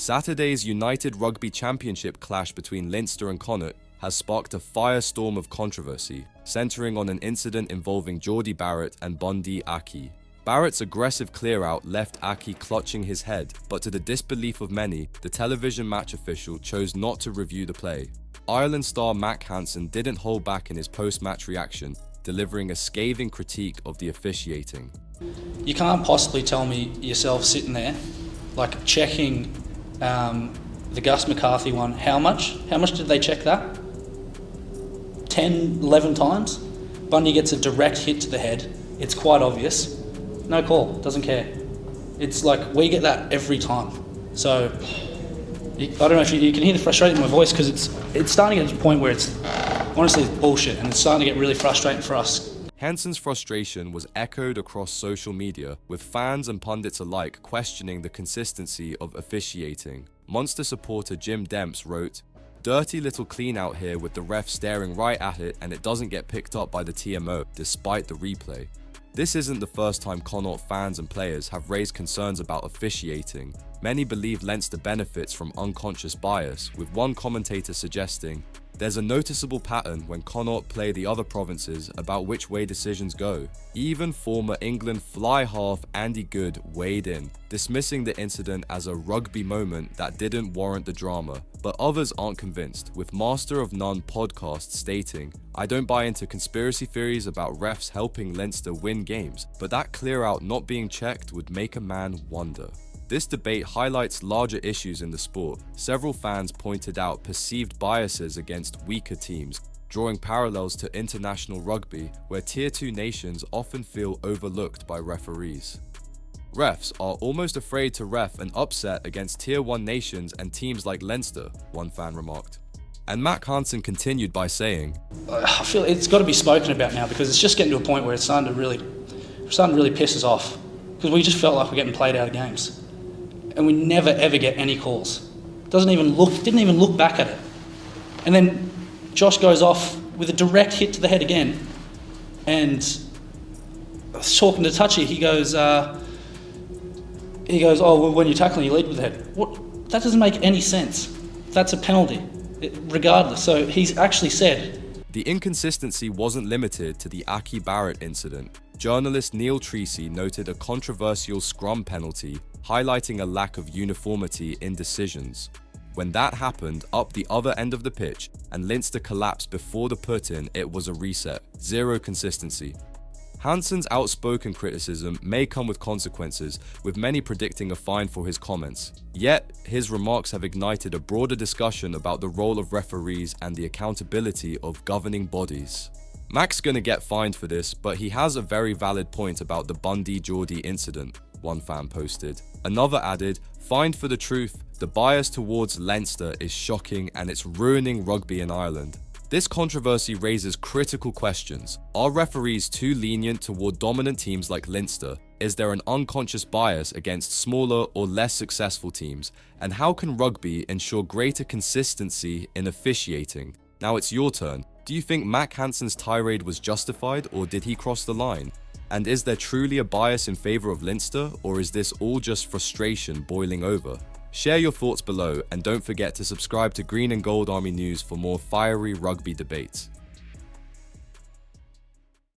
Saturday's United Rugby Championship clash between Leinster and Connacht has sparked a firestorm of controversy, centering on an incident involving Geordie Barrett and Bundee Aki. Barrett's aggressive clear-out left Aki clutching his head, but to the disbelief of many, the television match official chose not to review the play. Ireland star Mack Hansen didn't hold back in his post-match reaction, delivering a scathing critique of the officiating. You can't possibly tell me yourself sitting there, like checking the Gus McCarthy one. How much? How much did they check that? 10, 11 times? Bundy gets a direct hit to the head. It's quite obvious. No call, doesn't care. It's like, we get that every time. So, I don't know if you can hear the frustration in my voice, because it's starting to get to a point where it's, honestly, it's bullshit, and it's starting to get really frustrating for us. Hansen's frustration was echoed across social media, with fans and pundits alike questioning the consistency of officiating. Monster supporter Jim Demps wrote, "Dirty little clean out here with the ref staring right at it and it doesn't get picked up by the TMO, despite the replay." This isn't the first time Connacht fans and players have raised concerns about officiating. Many believe Leinster benefits from unconscious bias, with one commentator suggesting, "There's a noticeable pattern when Connacht play the other provinces about which way decisions go." Even former England fly half Andy Goode weighed in, dismissing the incident as a rugby moment that didn't warrant the drama. But others aren't convinced, with Master of None podcast stating, "I don't buy into conspiracy theories about refs helping Leinster win games, but that clear out not being checked would make a man wonder." This debate highlights larger issues in the sport. Several fans pointed out perceived biases against weaker teams, drawing parallels to international rugby, where Tier 2 nations often feel overlooked by referees. "Refs are almost afraid to ref an upset against Tier 1 nations and teams like Leinster," one fan remarked. And Mack Hansen continued by saying, I feel it's got to be spoken about now, because it's just getting to a point where it's starting to really piss us off, because we just felt like we're getting played out of games. And we never ever get any calls. Didn't even look back at it. And then Josh goes off with a direct hit to the head again. And I was talking to Touchy, he goes, "Oh, well, when you're tackling, you lead with the head." What? That doesn't make any sense. That's a penalty, regardless. So he's actually said. The inconsistency wasn't limited to the Aki Barrett incident. Journalist Neil Treacy noted a controversial scrum penalty, highlighting a lack of uniformity in decisions. When that happened up the other end of the pitch and Leinster collapsed before the put-in, it was a reset. Zero consistency. Hansen's outspoken criticism may come with consequences, with many predicting a fine for his comments. Yet, his remarks have ignited a broader discussion about the role of referees and the accountability of governing bodies. Mack's gonna get fined for this, but he has a very valid point about the Bundee-Geordie incident, one fan posted. Another added, "Fined for the truth, the bias towards Leinster is shocking and it's ruining rugby in Ireland." This controversy raises critical questions. Are referees too lenient toward dominant teams like Leinster? Is there an unconscious bias against smaller or less successful teams? And how can rugby ensure greater consistency in officiating? Now it's your turn. Do you think Mack Hansen's tirade was justified, or did he cross the line? And is there truly a bias in favour of Leinster, or is this all just frustration boiling over? Share your thoughts below, and don't forget to subscribe to Green and Gold Army News for more fiery rugby debates.